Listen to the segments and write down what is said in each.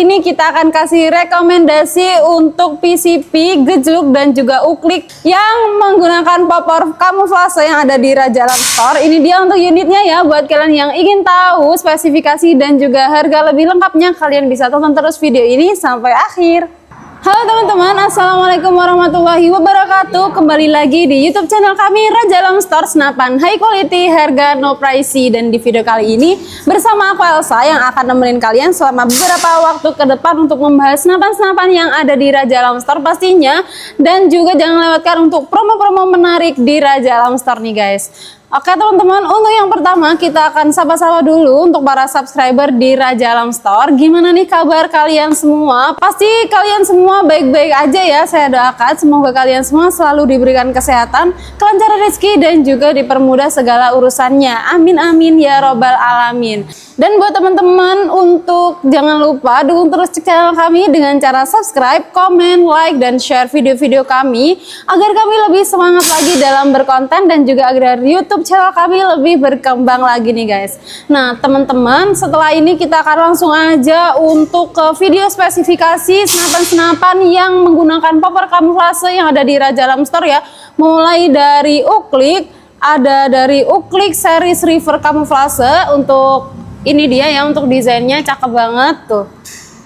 kali ini kita akan kasih rekomendasi untuk PCP, gejluk dan juga uklik yang menggunakan popor kamuflase yang ada di Raja Alam Store. Ini dia untuk unitnya ya, buat kalian yang ingin tahu spesifikasi dan juga harga lebih lengkapnya, kalian bisa tonton terus video ini sampai akhir. Halo teman-teman, assalamualaikum warahmatullahi wabarakatuh. Kembali lagi di YouTube channel kami Raja Alam Store, senapan high quality, harga no pricey. Dan di video kali ini bersama aku Elsa yang akan nemenin kalian selama beberapa waktu ke depan untuk membahas senapan-senapan yang ada di Raja Alam Store pastinya. Dan juga jangan lewatkan untuk promo-promo menarik di Raja Alam Store nih guys. Oke teman-teman, untuk yang pertama kita akan sapa-sapa dulu untuk para subscriber di Raja Alam Store. Gimana nih kabar kalian semua? Pasti kalian semua baik-baik aja ya. Saya doakan semoga kalian semua selalu diberikan kesehatan, kelancaran rezeki dan juga dipermudah segala urusannya. Amin amin ya robbal alamin. Dan buat teman-teman, untuk jangan lupa dukung terus channel kami dengan cara subscribe, komen, like, dan share video-video kami agar kami lebih semangat lagi dalam berkonten dan juga agar YouTube channel kami lebih berkembang lagi nih guys. Nah teman-teman, setelah ini kita akan langsung aja untuk ke video spesifikasi senapan-senapan yang menggunakan popor kamuflase yang ada di Raja Alam Store ya. Mulai dari uklik, ada dari uklik series river kamuflase. Untuk ini dia ya, untuk desainnya cakep banget tuh.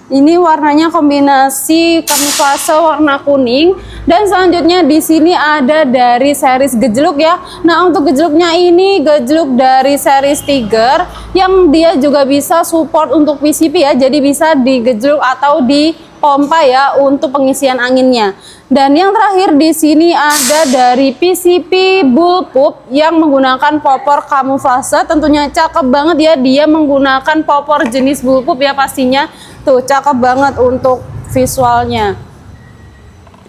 Ini warnanya kombinasi kamuflase warna kuning. Dan selanjutnya di sini ada dari series gejluk ya. Nah untuk gejluknya ini gejluk dari series Tiger yang dia juga bisa support untuk PCP ya. Jadi bisa digejluk atau dipompa ya untuk pengisian anginnya. Dan yang terakhir di sini ada dari PCP Bullpup yang menggunakan popor kamuflase. Tentunya cakep banget ya, dia menggunakan popor jenis Bullpup ya pastinya. Tuh cakep banget untuk visualnya.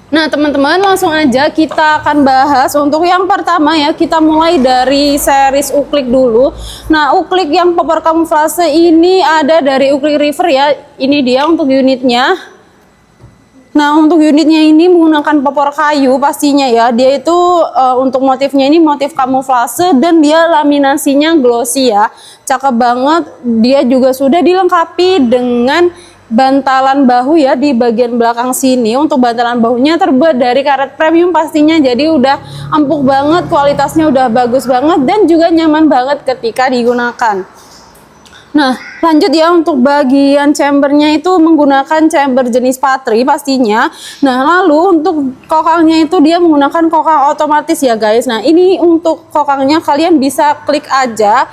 Nah teman-teman, langsung aja kita akan bahas untuk yang pertama ya. Kita mulai dari series uklik dulu. Nah uklik yang popor kamuflase ini ada dari uklik river ya. Ini dia untuk unitnya. Nah untuk unitnya ini menggunakan popor kayu pastinya ya. Dia itu untuk motifnya ini motif kamuflase dan dia laminasinya glossy ya. Cakep banget. Dia juga sudah dilengkapi dengan bantalan bahu ya di bagian belakang sini. Untuk bantalan bahunya terbuat dari karet premium pastinya. Jadi udah empuk banget, kualitasnya udah bagus banget dan juga nyaman banget ketika digunakan. Nah lanjut ya, untuk bagian chambernya itu menggunakan chamber jenis Patri pastinya. Nah lalu untuk kokangnya itu dia menggunakan kokang otomatis ya guys. Nah ini untuk kokangnya kalian bisa klik aja.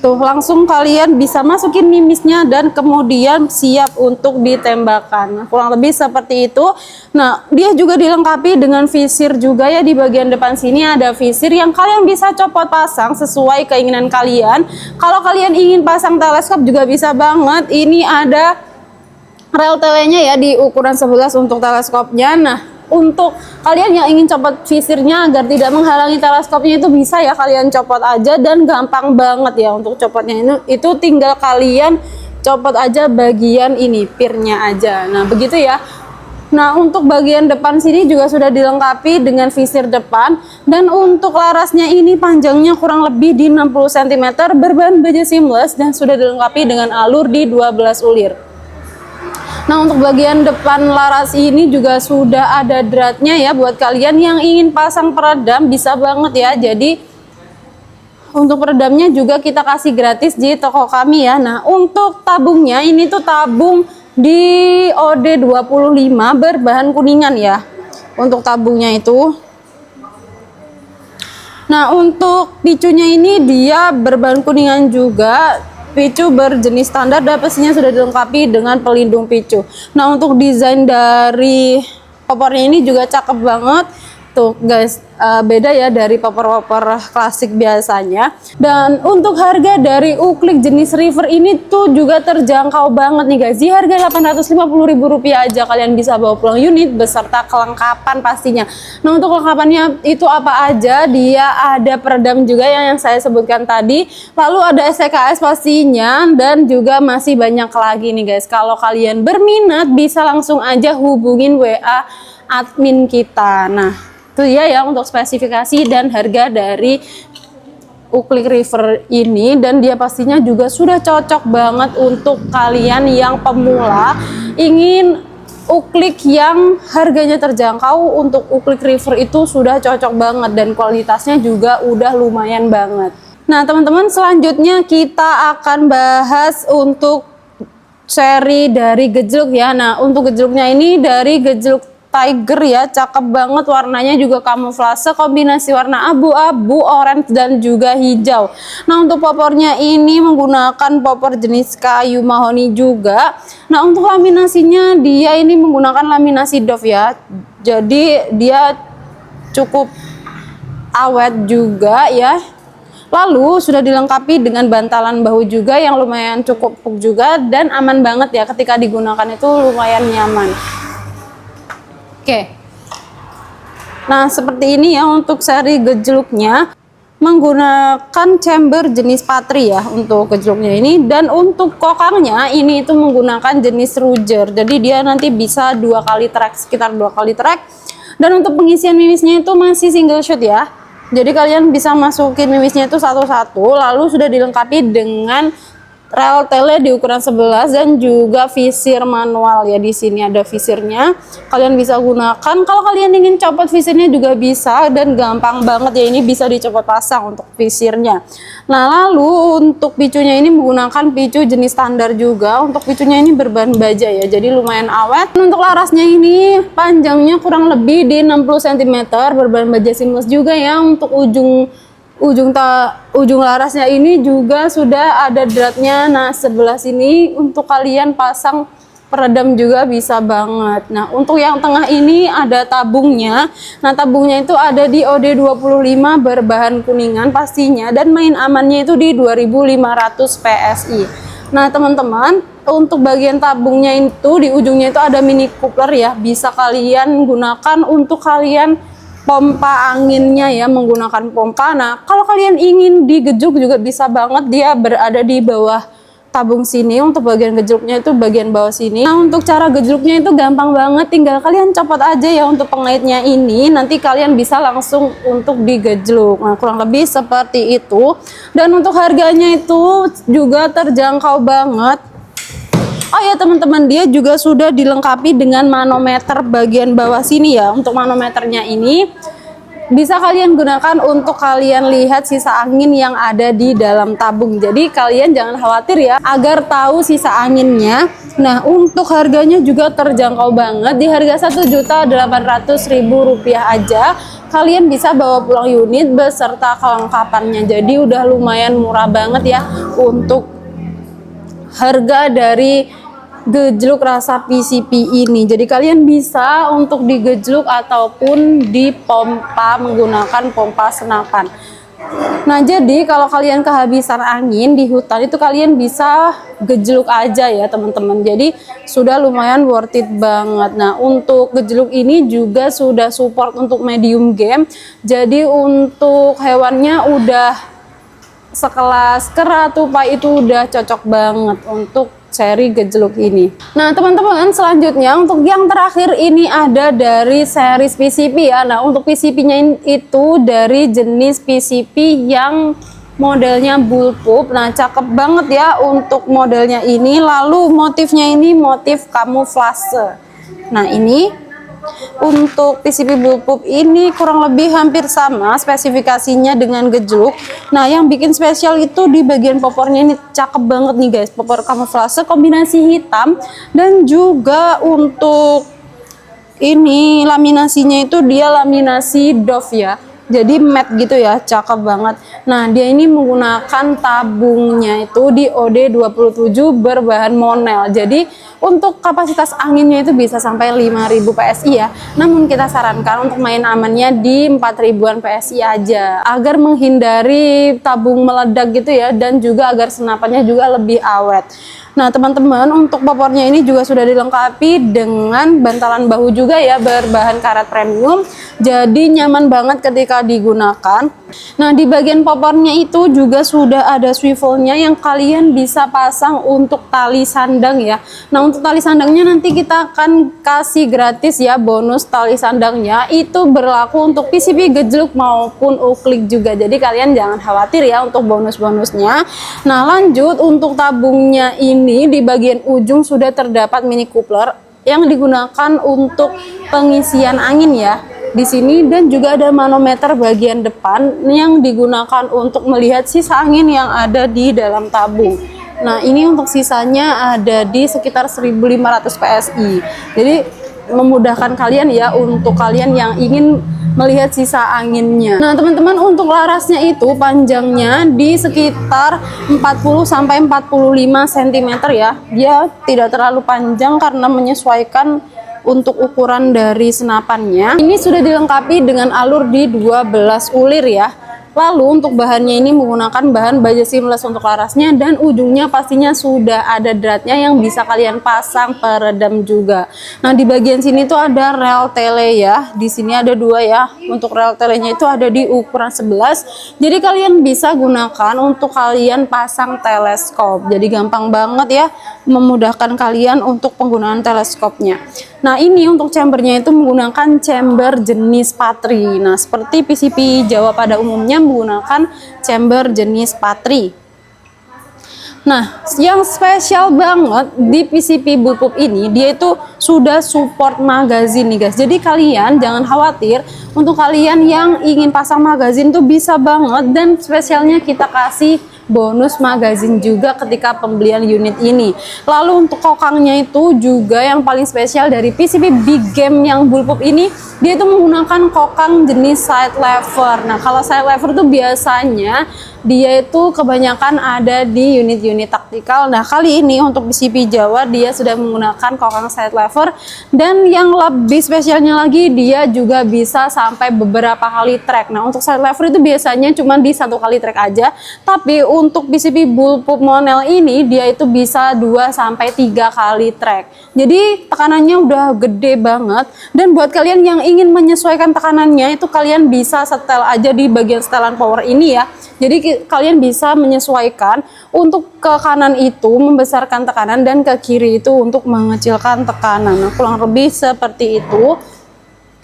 Tuh langsung kalian bisa masukin mimisnya dan kemudian siap untuk ditembakkan. Nah, kurang lebih seperti itu. Nah dia juga dilengkapi dengan visir juga ya. Di bagian depan sini ada visir yang kalian bisa copot pasang sesuai keinginan kalian. Kalau kalian ingin pasang teleskop juga bisa banget. Ini ada rel TV-nya ya di ukuran 11 untuk teleskopnya. Nah untuk kalian yang ingin copot visirnya agar tidak menghalangi teleskopnya itu bisa ya, kalian copot aja dan gampang banget ya untuk copotnya. Itu tinggal kalian copot aja bagian ini pirnya aja. Nah begitu ya. Nah untuk bagian depan sini juga sudah dilengkapi dengan visir depan. Dan untuk larasnya ini panjangnya kurang lebih di 60 cm, berbahan baja seamless dan sudah dilengkapi dengan alur di 12 ulir. Nah untuk bagian depan laras ini juga sudah ada dratnya ya. Buat kalian yang ingin pasang peredam bisa banget ya. Jadi untuk peredamnya juga kita kasih gratis di toko kami ya. Nah untuk tabungnya ini tuh tabung di OD25 berbahan kuningan ya. Untuk tabungnya itu. Nah untuk picunya ini dia berbahan kuningan juga. Picu berjenis standar dan pastinya sudah dilengkapi dengan pelindung picu. Nah untuk desain dari popornya ini juga cakep banget tuh guys. Beda ya dari popor-popor klasik biasanya. Dan untuk harga dari uklik jenis river ini tuh juga terjangkau banget nih guys. Di harga Rp850.000 aja kalian bisa bawa pulang unit beserta kelengkapan pastinya. Nah untuk kelengkapannya itu apa aja? Dia ada peredam juga yang saya sebutkan tadi. Lalu ada SCKS pastinya dan juga masih banyak lagi nih guys. Kalau kalian berminat bisa langsung aja hubungin WA admin kita. Nah itu ya untuk spesifikasi dan harga dari Uklik River ini, dan dia pastinya juga sudah cocok banget untuk kalian yang pemula ingin uklik yang harganya terjangkau. Untuk Uklik River itu sudah cocok banget dan kualitasnya juga udah lumayan banget. Nah teman-teman, selanjutnya kita akan bahas untuk seri dari gejluk ya. Nah untuk gejluknya ini dari gejluk Tiger ya, cakep banget, warnanya juga kamuflase, kombinasi warna abu-abu, orange dan juga hijau. Nah untuk popornya ini menggunakan popor jenis kayu mahoni juga. Nah untuk laminasinya dia ini menggunakan laminasi doff ya, jadi dia cukup awet juga ya. Lalu sudah dilengkapi dengan bantalan bahu juga yang lumayan cukup empuk juga dan aman banget ya, ketika digunakan itu lumayan nyaman. Oke, nah seperti ini ya untuk seri gejluknya, menggunakan chamber jenis patri ya untuk gejluknya ini. Dan untuk kokangnya ini itu menggunakan jenis ruger, jadi dia nanti bisa 2 kali track, sekitar 2 kali track. Dan untuk pengisian mimisnya itu masih single shot ya, jadi kalian bisa masukin mimisnya itu satu-satu. Lalu sudah dilengkapi dengan rel tele di ukuran 11 dan juga visir manual ya. Di sini ada visirnya, kalian bisa gunakan. Kalau kalian ingin copot visirnya juga bisa, dan gampang banget ya, ini bisa dicopot pasang untuk visirnya. Nah lalu untuk picunya ini menggunakan picu jenis standar juga. Untuk picunya ini berbahan baja ya, jadi lumayan awet. Untuk larasnya ini panjangnya kurang lebih di 60 cm, berbahan baja seamless juga ya. Untuk ujung larasnya ini juga sudah ada dratnya. Nah sebelah sini untuk kalian pasang peredam juga bisa banget. Nah untuk yang tengah ini ada tabungnya. Nah tabungnya itu ada di OD25 berbahan kuningan pastinya, dan main amannya itu di 2500 PSI. Nah teman-teman, untuk bagian tabungnya itu di ujungnya itu ada mini coupler ya, bisa kalian gunakan untuk kalian pompa anginnya ya, menggunakan pompa. Nah kalau kalian ingin digejluk juga bisa banget, dia berada di bawah tabung sini. Untuk bagian gejluknya itu bagian bawah sini. Nah untuk cara gejluknya itu gampang banget, tinggal kalian copot aja ya untuk pengaitnya ini, nanti kalian bisa langsung untuk digejluk. Nah kurang lebih seperti itu. Dan untuk harganya itu juga terjangkau banget. Oh ya teman-teman, dia juga sudah dilengkapi dengan manometer bagian bawah sini ya. Untuk manometernya ini bisa kalian gunakan untuk kalian lihat sisa angin yang ada di dalam tabung. Jadi kalian jangan khawatir ya, agar tahu sisa anginnya. Nah untuk harganya juga terjangkau banget, di harga Rp1.800.000 aja kalian bisa bawa pulang unit beserta kelengkapannya. Jadi udah lumayan murah banget ya untuk harga dari gejluk rasa PCP ini. Jadi kalian bisa untuk digejluk ataupun dipompa menggunakan pompa senapan. Nah jadi kalau kalian kehabisan angin di hutan itu kalian bisa gejluk aja ya teman-teman, jadi sudah lumayan worth it banget. Nah untuk gejluk ini juga sudah support untuk medium game, jadi untuk hewannya udah sekelas kera, tupai itu udah cocok banget untuk seri gejluk ini. Nah teman-teman, selanjutnya untuk yang terakhir ini ada dari seri PCP ya. Nah untuk PCP-nya itu dari jenis PCP yang modelnya bullpup. Nah cakep banget ya untuk modelnya ini. Lalu motifnya ini motif kamuflase. Nah ini untuk PCP bullpup ini kurang lebih hampir sama spesifikasinya dengan gejluk. Nah yang bikin spesial itu di bagian popornya ini, cakep banget nih guys, popor kamuflase kombinasi hitam. Dan juga untuk ini laminasinya itu dia laminasi doff ya, jadi matte gitu ya, cakep banget. Nah dia ini menggunakan tabungnya itu di OD27 berbahan monel, jadi untuk kapasitas anginnya itu bisa sampai 5000 PSI ya. Namun kita sarankan untuk main amannya di 4000-an PSI aja, agar menghindari tabung meledak gitu ya, dan juga agar senapannya juga lebih awet. Nah teman-teman, untuk popornya ini juga sudah dilengkapi dengan bantalan bahu juga ya, berbahan karet premium, jadi nyaman banget ketika digunakan. Nah di bagian popornya itu juga sudah ada swivelnya yang kalian bisa pasang untuk tali sandang ya. Nah untuk tali sandangnya nanti kita akan kasih gratis ya, bonus tali sandangnya itu berlaku untuk PCP gejluk maupun uklik juga, jadi kalian jangan khawatir ya untuk bonus-bonusnya. Nah lanjut, untuk tabungnya ini di bagian ujung sudah terdapat mini coupler yang digunakan untuk pengisian angin ya di sini, dan juga ada manometer bagian depan yang digunakan untuk melihat sisa angin yang ada di dalam tabung. Nah ini untuk sisanya ada di sekitar 1500 PSI, jadi memudahkan kalian ya untuk kalian yang ingin melihat sisa anginnya. Nah teman-teman, untuk larasnya itu panjangnya di sekitar 40 sampai 45 cm ya, dia tidak terlalu panjang karena menyesuaikan untuk ukuran dari senapannya. Ini sudah dilengkapi dengan alur di 12 ulir ya. Lalu untuk bahannya ini menggunakan bahan baja seamless untuk larasnya, dan ujungnya pastinya sudah ada dratnya yang bisa kalian pasang peredam juga. Nah di bagian sini tuh ada rel tele ya, di sini ada dua ya. Untuk rel telenya itu ada di ukuran 11, jadi kalian bisa gunakan untuk kalian pasang teleskop. Jadi gampang banget ya, memudahkan kalian untuk penggunaan teleskopnya. Nah ini untuk chambernya itu menggunakan chamber jenis Patri. Nah seperti PCP Jawa pada umumnya menggunakan chamber jenis Patri. Nah yang spesial banget di PCP Bullpup ini, dia itu sudah support magazine nih guys. Jadi kalian jangan khawatir, untuk kalian yang ingin pasang magazine tuh bisa banget, dan spesialnya kita kasih bonus magazine juga ketika pembelian unit ini. Lalu untuk kokangnya itu juga yang paling spesial dari PCP Big Game yang Bullpup ini, dia itu menggunakan kokang jenis side lever. Nah kalau side lever itu biasanya dia itu kebanyakan ada di unit-unit taktikal. Nah kali ini untuk PCP Jawa dia sudah menggunakan kokang side lever, dan yang lebih spesialnya lagi dia juga bisa sampai beberapa kali track. Nah untuk side lever itu biasanya cuma di 1 kali track aja, tapi untuk PCP Bullpup Monel ini dia itu bisa 2 sampai 3 kali track. Jadi tekanannya udah gede banget, dan buat kalian yang ingin menyesuaikan tekanannya itu kalian bisa setel aja di bagian setelan power ini ya. Jadi kalian bisa menyesuaikan, untuk ke kanan itu membesarkan tekanan dan ke kiri itu untuk mengecilkan tekanan. Nah, kurang lebih seperti itu.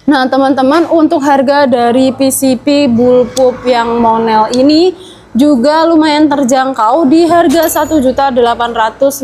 Nah teman-teman, untuk harga dari PCP Bullpup yang Monel ini juga lumayan terjangkau, di harga Rp1.850.000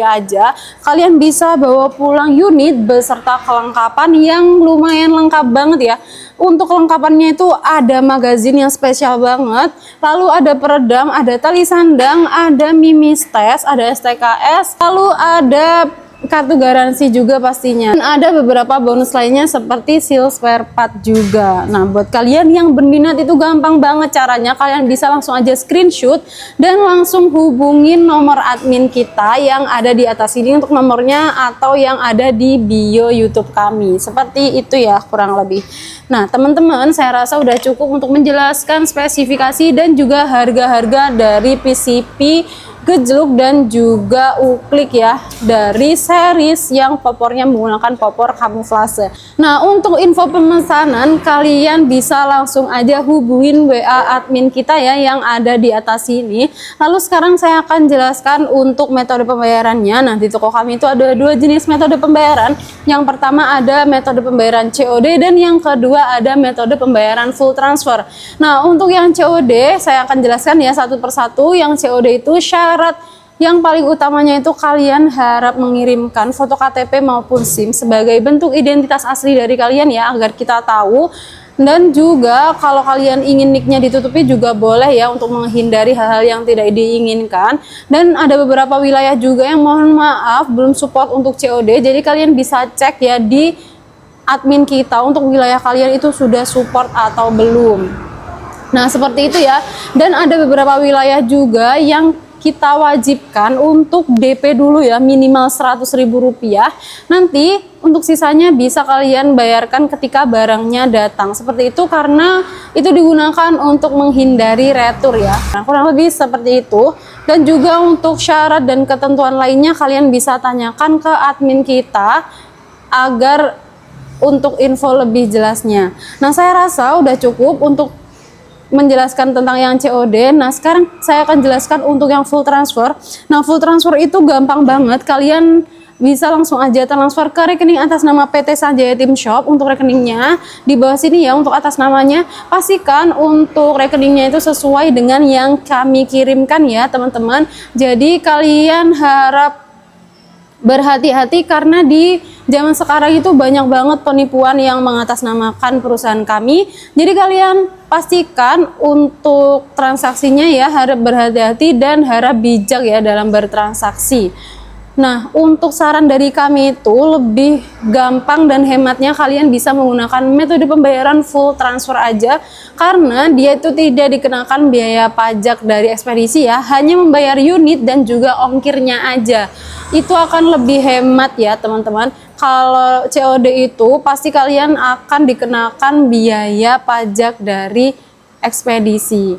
aja kalian bisa bawa pulang unit beserta kelengkapan yang lumayan lengkap banget ya. Untuk kelengkapannya itu ada magazine yang spesial banget, lalu ada peredam, ada tali sandang, ada mimis tes, ada STKS, lalu ada kartu garansi juga pastinya. Dan ada beberapa bonus lainnya seperti seal spare part juga. Nah buat kalian yang berminat itu gampang banget caranya, kalian bisa langsung aja screenshot dan langsung hubungin nomor admin kita yang ada di atas ini untuk nomornya, atau yang ada di bio YouTube kami. Seperti itu ya kurang lebih. Nah teman-teman, saya rasa udah cukup untuk menjelaskan spesifikasi dan juga harga-harga dari PCP gejluk dan juga uklik ya, dari series yang popornya menggunakan popor kamuflase. Nah untuk info pemesanan kalian bisa langsung aja hubungin WA admin kita ya yang ada di atas sini. Lalu sekarang saya akan jelaskan untuk metode pembayarannya. Nah di toko kami itu ada 2 jenis metode pembayaran. Yang pertama ada metode pembayaran COD, dan yang kedua ada metode pembayaran full transfer. Nah untuk yang COD saya akan jelaskan ya satu persatu. Yang COD itu syarat yang paling utamanya itu kalian harap mengirimkan foto KTP maupun SIM sebagai bentuk identitas asli dari kalian ya, agar kita tahu. Dan juga kalau kalian ingin nicknya ditutupi juga boleh ya, untuk menghindari hal-hal yang tidak diinginkan. Dan ada beberapa wilayah juga yang mohon maaf belum support untuk COD, jadi kalian bisa cek ya di admin kita untuk wilayah kalian itu sudah support atau belum. Nah seperti itu ya. Dan ada beberapa wilayah juga yang kita wajibkan untuk DP dulu ya, minimal Rp100.000. Nanti untuk sisanya bisa kalian bayarkan ketika barangnya datang. Seperti itu karena itu digunakan untuk menghindari retur ya. Nah, kurang lebih seperti itu. Dan juga untuk syarat dan ketentuan lainnya kalian bisa tanyakan ke admin kita agar untuk info lebih jelasnya. Nah, saya rasa udah cukup untuk menjelaskan tentang yang COD. Nah, sekarang saya akan jelaskan untuk yang full transfer. Nah, full transfer itu gampang banget. Kalian bisa langsung aja transfer ke rekening atas nama PT Sanjaya Team Shop. Untuk rekeningnya di bawah sini ya, untuk atas namanya. Pastikan untuk rekeningnya itu sesuai dengan yang kami kirimkan ya, teman-teman. Jadi kalian harap berhati-hati karena di zaman sekarang itu banyak banget penipuan yang mengatasnamakan perusahaan kami. Jadi kalian pastikan untuk transaksinya ya harap berhati-hati dan harap bijak ya dalam bertransaksi. Nah, untuk saran dari kami itu lebih gampang dan hematnya kalian bisa menggunakan metode pembayaran full transfer aja, karena dia itu tidak dikenakan biaya pajak dari ekspedisi ya, hanya membayar unit dan juga ongkirnya aja. Itu akan lebih hemat ya teman-teman. Kalau COD itu pasti kalian akan dikenakan biaya pajak dari ekspedisi.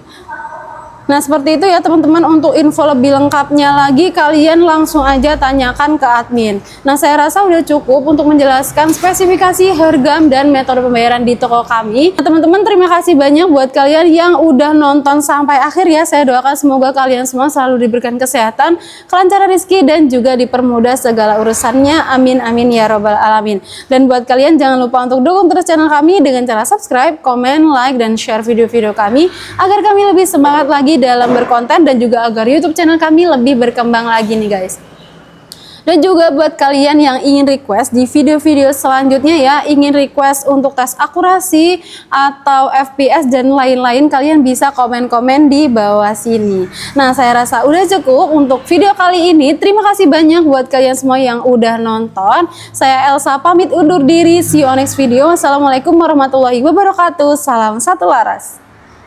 Nah, seperti itu ya teman-teman. Untuk info lebih lengkapnya lagi kalian langsung aja tanyakan ke admin. Nah, saya rasa udah cukup untuk menjelaskan spesifikasi, harga, dan metode pembayaran di toko kami. Nah, teman-teman, terima kasih banyak buat kalian yang udah nonton sampai akhir ya. Saya doakan semoga kalian semua selalu diberikan kesehatan, kelancaran rezeki, dan juga dipermudah segala urusannya. Amin amin ya robbal alamin. Dan buat kalian jangan lupa untuk dukung terus channel kami dengan cara subscribe, komen, like, dan share video-video kami agar kami lebih semangat lagi dalam berkonten dan juga agar YouTube channel kami lebih berkembang lagi nih guys. Dan juga buat kalian yang ingin request di video-video selanjutnya ya, ingin request untuk tes akurasi atau FPS dan lain-lain, kalian bisa komen-komen di bawah sini. Nah, saya rasa udah cukup untuk video kali ini. Terima kasih banyak buat kalian semua yang udah nonton. Saya Elsa pamit undur diri. See you on next video. Wassalamualaikum warahmatullahi wabarakatuh. Salam satu laras.